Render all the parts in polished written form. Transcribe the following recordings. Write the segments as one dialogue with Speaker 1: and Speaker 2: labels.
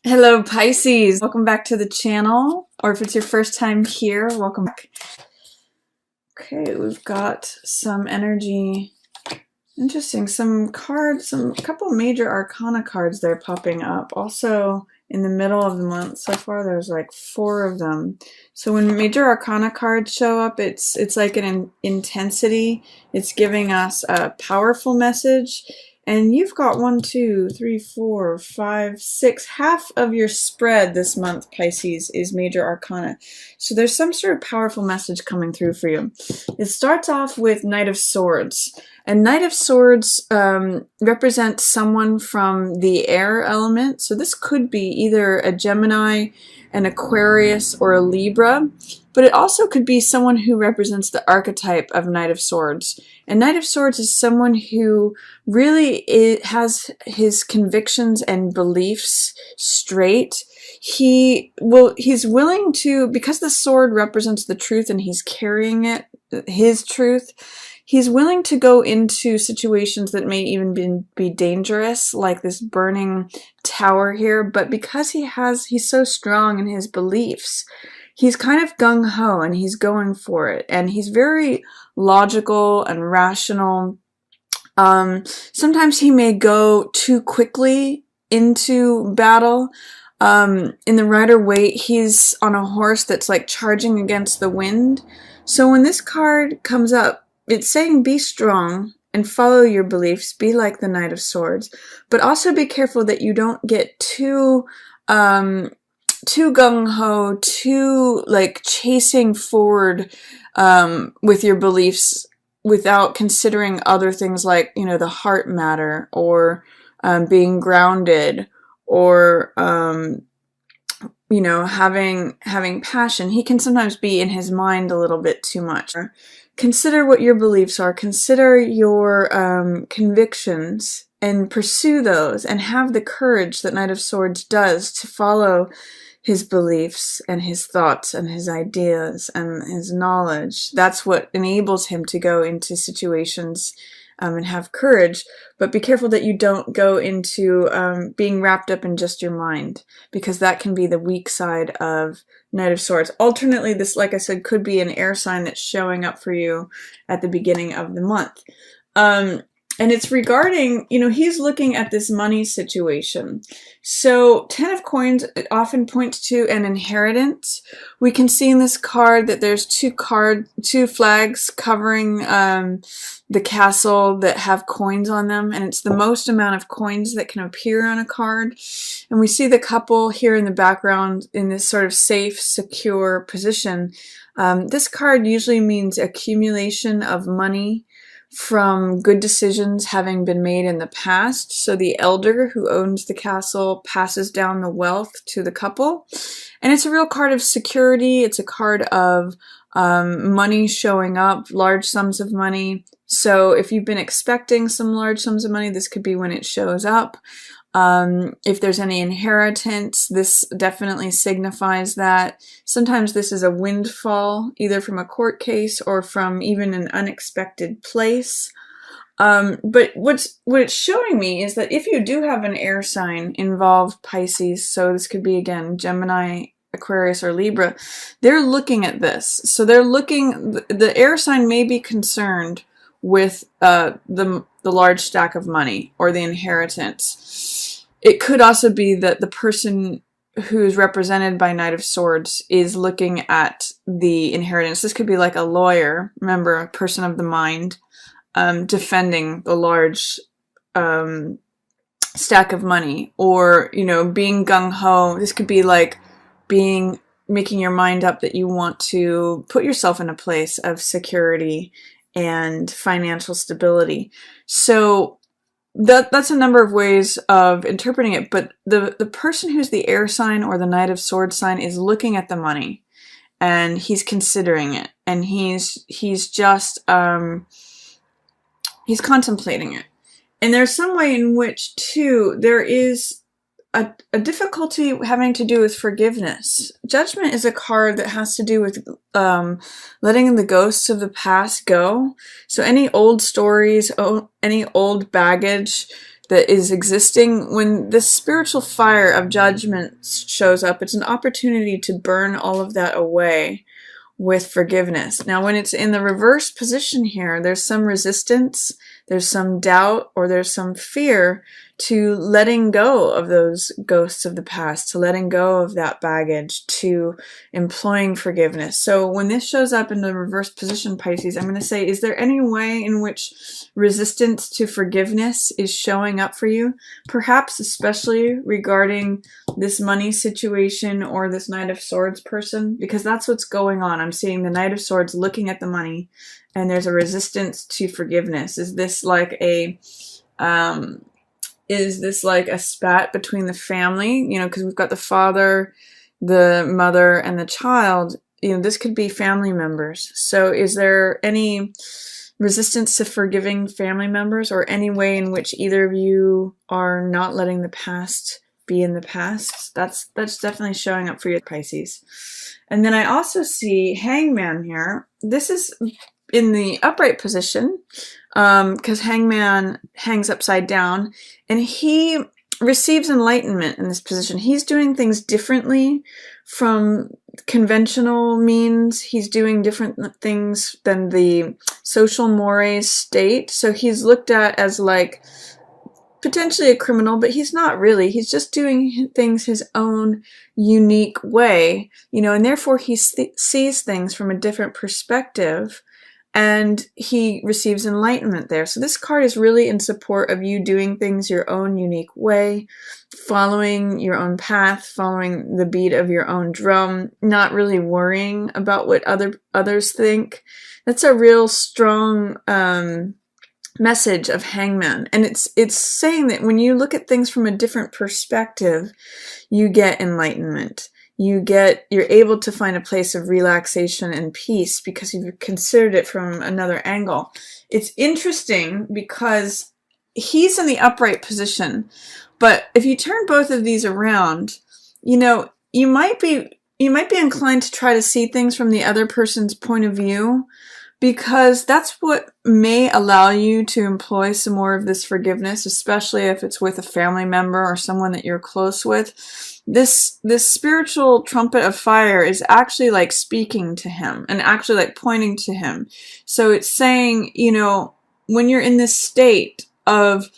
Speaker 1: Hello Pisces, welcome back to the channel, or if it's your first time here, welcome back. Okay, we've got some energy, interesting, some cards, a couple major arcana cards there popping up. Also in the middle of the month, so far there's like 4 of them. So when major arcana cards show up, it's like an intensity, it's giving us a powerful message. And you've got 1, 2, 3, 4, 5, 6. Half of your spread this month, Pisces, is major arcana. So there's some sort of powerful message coming through for you. It starts off with Knight of Swords. And Knight of Swords represents someone from the air element. So this could be either a Gemini, an Aquarius, or a Libra. But it also could be someone who represents the archetype of Knight of Swords. And Knight of Swords is someone who really has his convictions and beliefs straight. He's willing to, because the sword represents the truth and he's carrying it, his truth, he's willing to go into situations that may even be dangerous, like this burning tower here. But because he's so strong in his beliefs, he's kind of gung-ho and he's going for it. And he's very logical and rational. Sometimes he may go too quickly into battle. In the Rider-Waite, he's on a horse that's like charging against the wind. So when this card comes up, it's saying be strong and follow your beliefs, be like the Knight of Swords, but also be careful that you don't get too gung-ho, too like chasing forward with your beliefs without considering other things like, you know, the heart matter, or being grounded, or you know, having passion. He can sometimes be in his mind a little bit too much. Consider what your beliefs are. Consider your convictions and pursue those, and have the courage that Knight of Swords does to follow his beliefs and his thoughts and his ideas and his knowledge. That's what enables him to go into situations and have courage. But be careful that you don't go into being wrapped up in just your mind, because that can be the weak side of Knight of Swords. Alternately, this, like I said, could be an air sign that's showing up for you at the beginning of the month. And it's regarding, you know, he's looking at this money situation. So 10 of Coins often points to an inheritance. We can see in this card that there's two flags covering the castle that have coins on them, and it's the most amount of coins that can appear on a card. And we see the couple here in the background in this sort of safe, secure position. This card usually means accumulation of money from good decisions having been made in the past. So the elder who owns the castle passes down the wealth to the couple. And it's a real card of security. It's a card of money showing up, large sums of money. So if you've been expecting some large sums of money, this could be when it shows up. If there's any inheritance, this definitely signifies that. Sometimes this is a windfall, either from a court case or from even an unexpected place. But what it's showing me is that if you do have an air sign involved, Pisces, so this could be, again, Gemini, Aquarius, or Libra, they're looking at this. So they're looking, the air sign may be concerned with the large stack of money or the inheritance. It could also be that the person who's represented by Knight of Swords is looking at the inheritance. This could be like a lawyer, remember, a person of the mind, defending the large stack of money, or, you know, being gung-ho. This could be like making your mind up that you want to put yourself in a place of security and financial stability. So that's a number of ways of interpreting it, but the person who's the air sign or the Knight of Swords sign is looking at the money, and he's considering it, and he's just he's contemplating it. And there's some way in which, too, there is a difficulty having to do with forgiveness. Judgment is a card that has to do with letting the ghosts of the past go. So any old stories, any old baggage, that is existing. When the spiritual fire of judgment shows up, it's an opportunity to burn all of that away with forgiveness. Now, when it's in the reverse position here, there's some resistance, there's some doubt, or there's some fear to letting go of those ghosts of the past, to letting go of that baggage, to employing forgiveness. So when this shows up in the reverse position, Pisces, I'm going to say, is there any way in which resistance to forgiveness is showing up for you? Perhaps especially regarding this money situation or this Knight of Swords person, because that's what's going on. I'm seeing the Knight of Swords looking at the money, and there's a resistance to forgiveness. Is this like a spat between the family? You know, because we've got the father, the mother, and the child. You know, this could be family members. So is there any resistance to forgiving family members, or any way in which either of you are not letting the past be in the past? That's definitely showing up for you, Pisces. And then I also see Hangman here. This is in the upright position, because Hangman hangs upside down, and he receives enlightenment in this position. He's doing things differently from conventional means. He's doing different things than the social mores state. So he's looked at as like potentially a criminal, but he's not really. He's just doing things his own unique way, you know, and therefore he sees things from a different perspective, and he receives enlightenment there. So this card is really in support of you doing things your own unique way, following your own path, following the beat of your own drum, not really worrying about what others think. That's a real strong message of Hangman. And it's saying that when you look at things from a different perspective, you get enlightenment. You're able to find a place of relaxation and peace because you've considered it from another angle. It's interesting because he's in the upright position, but if you turn both of these around, you know, you might be inclined to try to see things from the other person's point of view, because that's what may allow you to employ some more of this forgiveness, especially if it's with a family member or someone that you're close with. This spiritual trumpet of fire is actually like speaking to him and actually like pointing to him. So it's saying, you know, when you're in this state of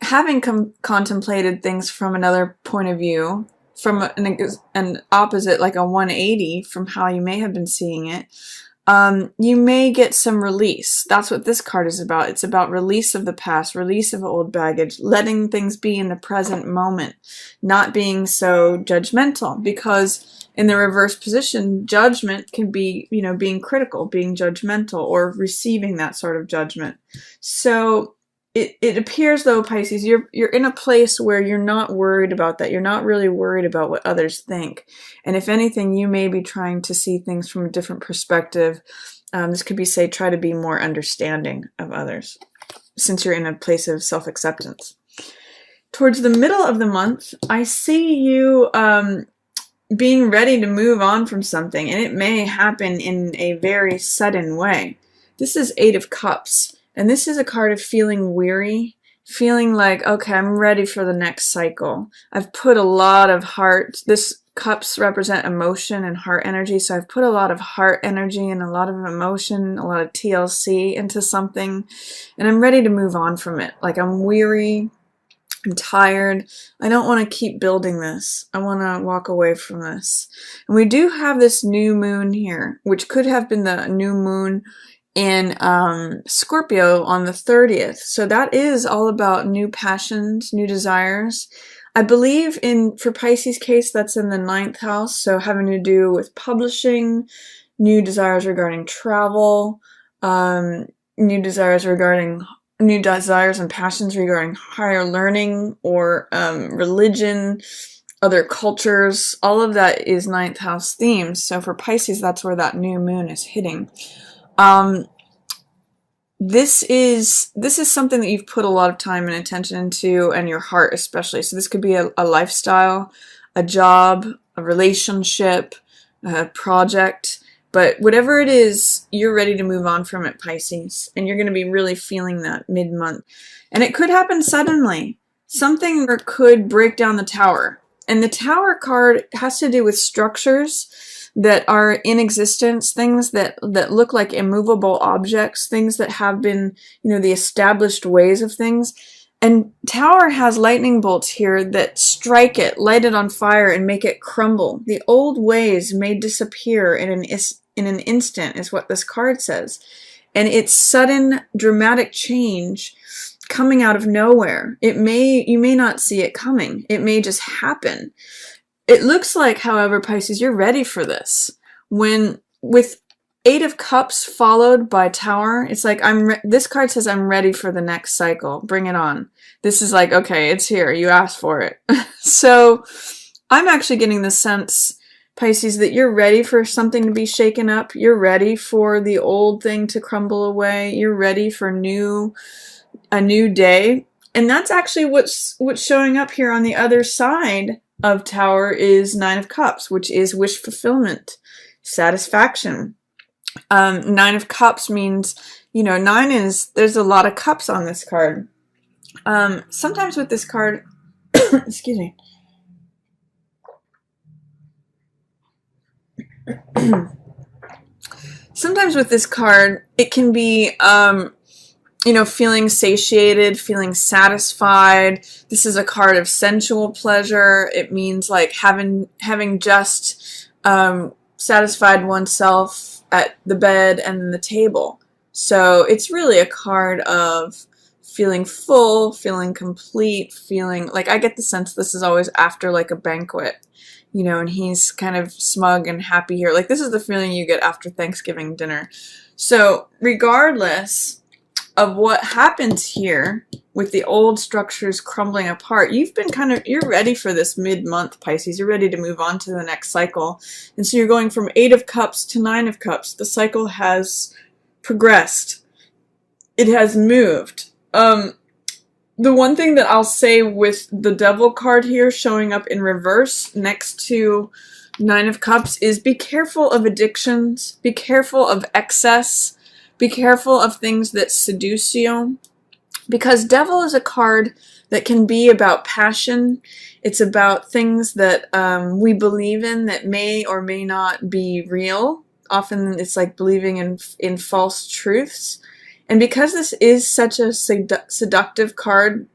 Speaker 1: having contemplated things from another point of view, from an opposite, like a 180 from how you may have been seeing it, you may get some release. That's what this card is about. It's about release of the past, release of old baggage, letting things be in the present moment, not being so judgmental, because in the reverse position, judgment can be, you know, being critical, being judgmental, or receiving that sort of judgment. So it appears, though, Pisces, you're in a place where you're not worried about that. You're not really worried about what others think. And if anything, you may be trying to see things from a different perspective. This could be, say, try to be more understanding of others, since you're in a place of self-acceptance. Towards the middle of the month, I see you being ready to move on from something, and it may happen in a very sudden way. This is Eight of Cups. And this is a card of feeling weary, feeling like, okay, I'm ready for the next cycle. I've put a lot of heart. This cups represent emotion and heart energy. So I've put a lot of heart energy and a lot of emotion, a lot of TLC into something. And I'm ready to move on from it. Like, I'm weary. I'm tired. I don't want to keep building this. I want to walk away from this. And we do have this new moon here, which could have been the new moon in Scorpio on the 30th. So that is all about new passions, new desires. I believe for Pisces case, that's in the 9th house. So having to do with publishing, new desires regarding travel, new desires and passions regarding higher learning or religion, other cultures. All of that is 9th house themes. So for Pisces, that's where that new moon is hitting. This is something that you've put a lot of time and attention into, and your heart especially. So this could be a lifestyle, a job, a relationship, a project, but whatever it is, you're ready to move on from it, Pisces, and you're going to be really feeling that mid-month. And it could happen suddenly. something could break down the tower. And the tower card has to do with structures that are in existence, things that look like immovable objects, things that have been, the established ways of things. And tower has lightning bolts here that strike it, light it on fire, and make it crumble. The old ways may disappear in an instant, is what this card says. And it's sudden, dramatic change coming out of nowhere. You may not see it coming. It may just happen. It looks like, however, Pisces, you're ready for this. With 8 of Cups followed by Tower, it's like, this card says I'm ready for the next cycle. Bring it on. This is like, okay, it's here. You asked for it. So I'm actually getting the sense, Pisces, that you're ready for something to be shaken up. You're ready for the old thing to crumble away. You're ready for a new day. And that's actually what's showing up here on the other side of Tower is 9 of Cups, which is wish fulfillment, satisfaction. 9 of Cups means, 9 is, there's a lot of cups on this card. Sometimes with this card, excuse me. Sometimes with this card, it can be, feeling satiated, feeling satisfied. This is a card of sensual pleasure. It means like having just satisfied oneself at the bed and the table. So it's really a card of feeling full, feeling complete, feeling like, I get the sense this is always after like a banquet, and he's kind of smug and happy here. Like this is the feeling you get after Thanksgiving dinner. So regardless of what happens here with the old structures crumbling apart, you're ready for this mid-month, Pisces. You're ready to move on to the next cycle. And so you're going from 8 of Cups to 9 of Cups. The cycle has progressed. It has moved. The one thing that I'll say with the Devil card here showing up in reverse next to 9 of Cups is be careful of addictions, be careful of excess, be careful of things that seduce you, because Devil is a card that can be about passion. It's about things that we believe in that may or may not be real. Often it's like believing in false truths. And because this is such a seductive card,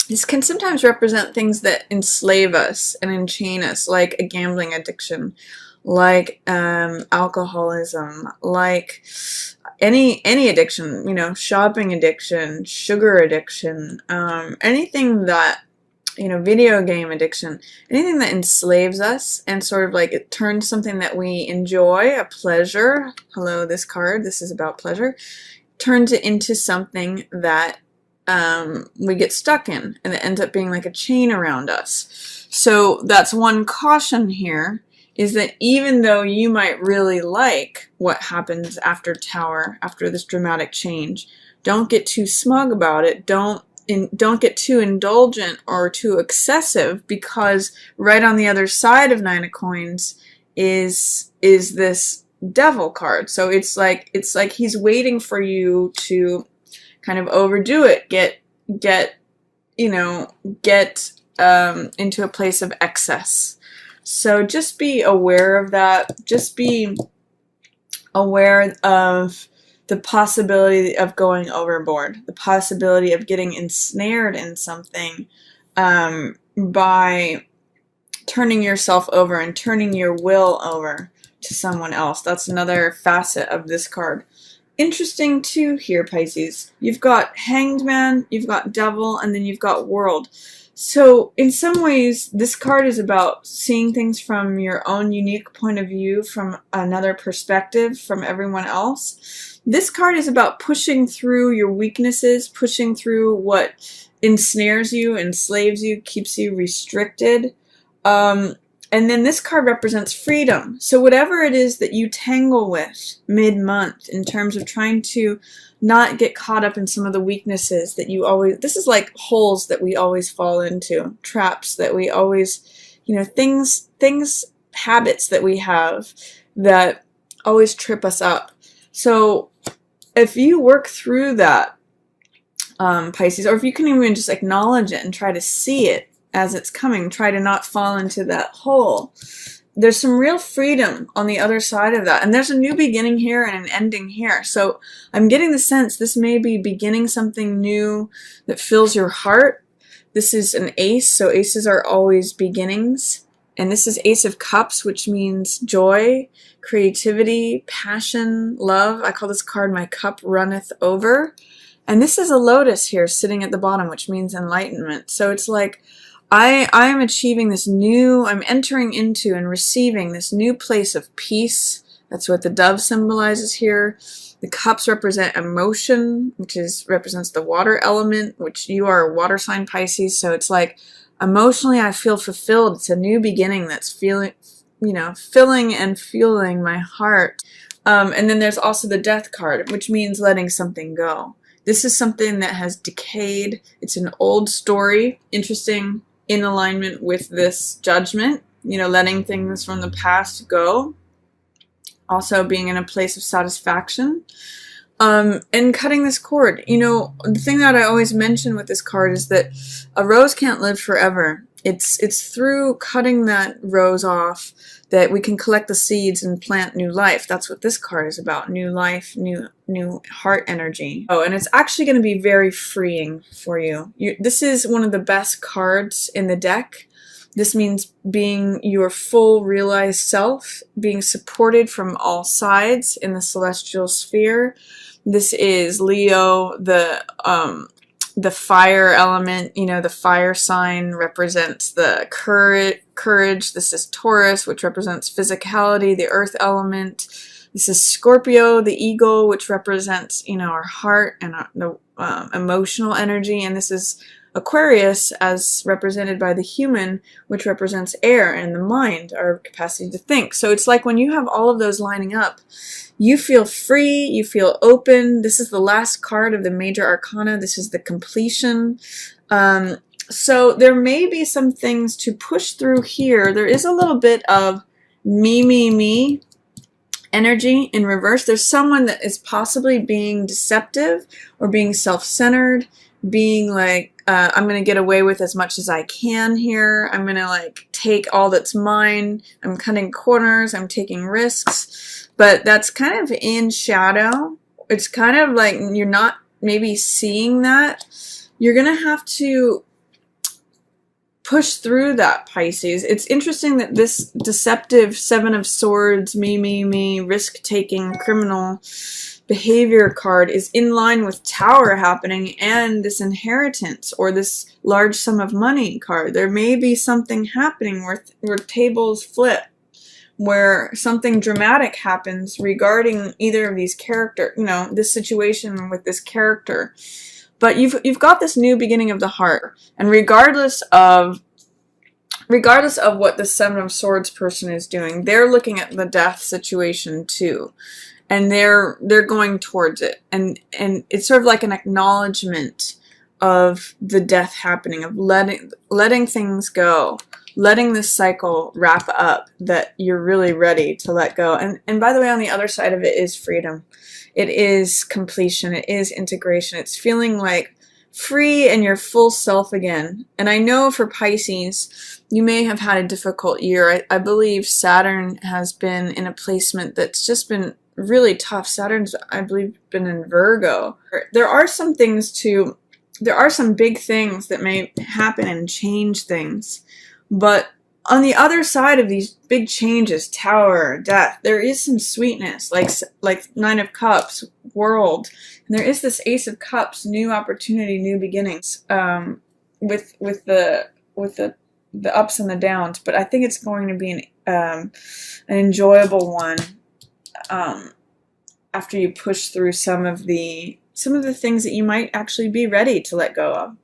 Speaker 1: this can sometimes represent things that enslave us and enchain us, like a gambling addiction, like alcoholism, like any addiction, shopping addiction, sugar addiction, anything that, video game addiction, anything that enslaves us and sort of like it turns something that we enjoy, a pleasure. Hello, this card, this is about pleasure. Turns it into something that we get stuck in, and it ends up being like a chain around us. So that's one caution here, is that even though you might really like what happens after Tower, after this dramatic change, don't get too smug about it. Don't get too indulgent or too excessive, because right on the other side of 9 of Coins is this Devil card. So it's like he's waiting for you to kind of overdo it, get into a place of excess. So just be aware of that. Just be aware of the possibility of going overboard, the possibility of getting ensnared in something by turning yourself over and turning your will over to someone else. That's another facet of this card. Interesting too here, Pisces. You've got Hanged Man, you've got Devil, and then you've got World. So in some ways, this card is about seeing things from your own unique point of view, from another perspective, from everyone else. This card is about pushing through your weaknesses, pushing through what ensnares you, enslaves you, keeps you restricted. And then this card represents freedom. So whatever it is that you tangle with mid-month in terms of trying to not get caught up in some of the weaknesses that you always, this is like holes that we always fall into, traps that we always, things, habits that we have that always trip us up. So if you work through that Pisces, or if you can even just acknowledge it and try to see it as it's coming, try to not fall into that hole. There's some real freedom on the other side of that. And there's a new beginning here and an ending here. So I'm getting the sense this may be beginning something new that fills your heart. This is an ace, so aces are always beginnings. And this is Ace of Cups, which means joy, creativity, passion, love. I call this card My Cup Runneth Over. And this is a lotus here sitting at the bottom, which means enlightenment. So it's like I am achieving this new, I'm entering into and receiving this new place of peace. That's what the dove symbolizes here. The cups represent emotion, which represents the water element, which you are a water sign, Pisces. So it's like emotionally I feel fulfilled. It's a new beginning that's filling and fueling my heart. And then there's also the death card, which means letting something go. This is something that has decayed. It's an old story. Interesting, in alignment with this judgment, letting things from the past go. Also being in a place of satisfaction. And cutting this cord. The thing that I always mention with this card is that a rose can't live forever. It's through cutting that rose off that we can collect the seeds and plant new life. That's what this card is about. New life, new heart energy. Oh, and it's actually going to be very freeing for you. This is one of the best cards in the deck. This means being your full realized self, being supported from all sides in the celestial sphere. This is Leo, the fire element, the fire sign represents the courage. This is Taurus, which represents physicality, the earth element. This is Scorpio, the eagle, which represents, our heart and the emotional energy. And this is Aquarius, as represented by the human, which represents air and the mind, our capacity to think. So it's like when you have all of those lining up, you feel free, you feel open. This is the last card of the major arcana. This is the completion. So there may be some things to push through here. There is a little bit of me energy in reverse. There's someone that is possibly being deceptive or being self-centered, being like, I'm going to get away with as much as I can here. I'm going to take all that's mine. I'm cutting corners. I'm taking risks. But that's kind of in shadow. It's kind of like you're not maybe seeing that. You're going to have to push through that, Pisces. It's interesting that this deceptive Seven of Swords, me, risk-taking criminal behavior card is in line with Tower happening and this inheritance or this large sum of money card. There may be something happening where tables flip, where something dramatic happens regarding either of these characters, this situation with this character. But you've got this new beginning of the heart, and regardless of what the Seven of Swords person is doing, they're looking at the death situation too. And they're going towards it. And it's sort of like an acknowledgement of the death happening, of letting things go, letting this cycle wrap up, that you're really ready to let go. And by the way, on the other side of it is freedom. It is completion. It is integration. It's feeling like free and your full self again. And I know for Pisces, you may have had a difficult year. I believe Saturn has been in a placement that's just been really tough. Saturn's, I believe, been in Virgo. There are some big things that may happen and change things. But on the other side of these big changes, Tower, death, there is some sweetness, like Nine of Cups, World. And there is this Ace of Cups, new opportunity, new beginnings, with the ups and the downs. But I think it's going to be an enjoyable one. After you push through some of the things that you might actually be ready to let go of.